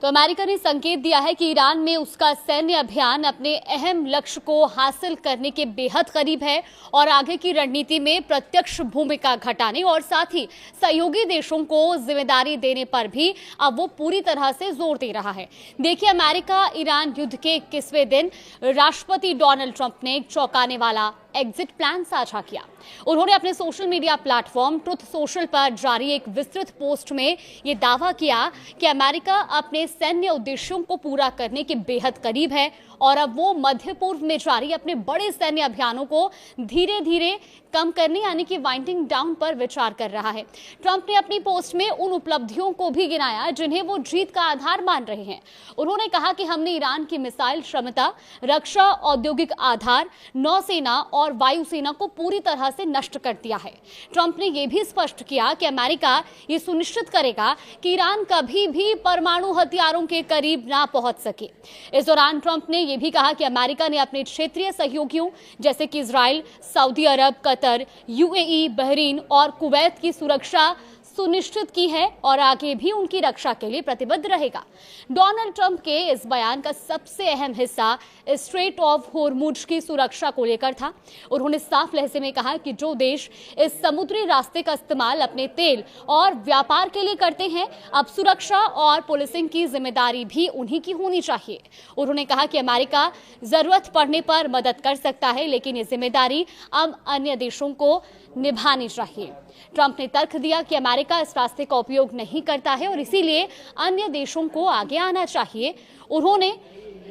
तो अमेरिका ने संकेत दिया है कि ईरान में उसका सैन्य अभियान अपने अहम लक्ष्य को हासिल करने के बेहद करीब है और आगे की रणनीति में प्रत्यक्ष भूमिका घटाने और साथ ही सहयोगी देशों को जिम्मेदारी देने पर भी अब वो पूरी तरह से जोर दे रहा है। देखिए, अमेरिका ईरान युद्ध के 21वें दिन राष्ट्रपति डोनाल्ड ट्रंप ने एक चौंकाने वाला एग्जिट प्लान साझा किया। उन्होंने अपने social media platform truth social पर जारी एक विस्तृत पोस्ट में यह दावा किया कि अमेरिका अपने सैन्य उद्देश्यों को पूरा करने के बेहद करीब है और अब वो मध्य पूर्व में जारी अपने बड़े सैन्य अभियानों को धीरे धीरे कम करने यानी कि वाइंडिंग डाउन पर विचार कर रहा है। ट्रंप ने अपनी पोस्ट में उन उपलब्धियों को भी गिनाया जिन्हें वो जीत का आधार मान रहे हैं। उन्होंने कहा कि हमने ईरान की मिसाइल क्षमता, रक्षा औद्योगिक आधार, नौसेना और वायुसेना को पूरी तरह से नष्ट कर दिया है। ट्रंप ने यह भी स्पष्ट किया कि अमेरिका ये सुनिश्चित करेगा कि ईरान कभी भी परमाणु हथियारों के करीब ना पहुंच सके। इस दौरान ट्रंप ने यह भी कहा कि अमेरिका ने अपने क्षेत्रीय सहयोगियों जैसे कि इजराइल, सऊदी अरब, कतर, यूएई, बहरीन और कुवैत की सुरक्षा सुनिश्चित की है और आगे भी उनकी रक्षा के लिए प्रतिबद्ध रहेगा। डोनाल्ड ट्रंप के इस बयान का सबसे अहम हिस्सा स्ट्रेट ऑफ होर्मुज की सुरक्षा को लेकर था। उन्होंने साफ लहजे में कहा कि जो देश इस समुद्री रास्ते का इस्तेमाल अपने तेल और व्यापार के लिए करते हैं, अब सुरक्षा और पुलिसिंग की जिम्मेदारी भी उन्हीं की होनी चाहिए। उन्होंने कहा कि अमेरिका जरूरत पड़ने पर मदद कर सकता है, लेकिन ये जिम्मेदारी अब अन्य देशों को निभानी चाहिए। ट्रंप ने तर्क दिया कि अमेरिका इस रास्ते का उपयोग नहीं करता है और इसीलिए अन्य देशों को आगे आना चाहिए। उन्होंने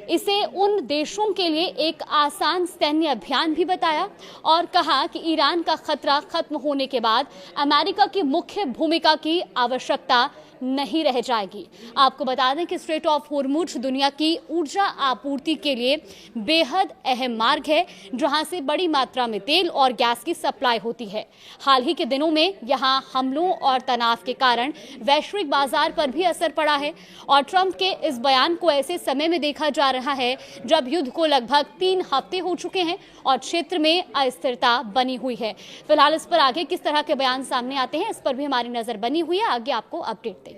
इसे उन देशों के लिए एक आसान सैन्य अभियान भी बताया और कहा कि ईरान का खतरा खत्म होने के बाद अमेरिका की मुख्य भूमिका की आवश्यकता नहीं रह जाएगी। आपको बता दें कि स्ट्रेट ऑफ होर्मुज दुनिया की ऊर्जा आपूर्ति के लिए बेहद अहम मार्ग है, जहां से बड़ी मात्रा में तेल और गैस की सप्लाई होती है। हाल ही के दिनों में यहां हमलों और तनाव के कारण वैश्विक बाजार पर भी असर पड़ा है और ट्रंप के इस बयान को ऐसे समय में देखा जा रहा है जब युद्ध को लगभग 3 हफ्ते हो चुके हैं और क्षेत्र में अस्थिरता बनी हुई है। फिलहाल इस पर आगे किस तरह के बयान सामने आते हैं, इस पर भी हमारी नजर बनी हुई है। आगे आपको अपडेट देंगे।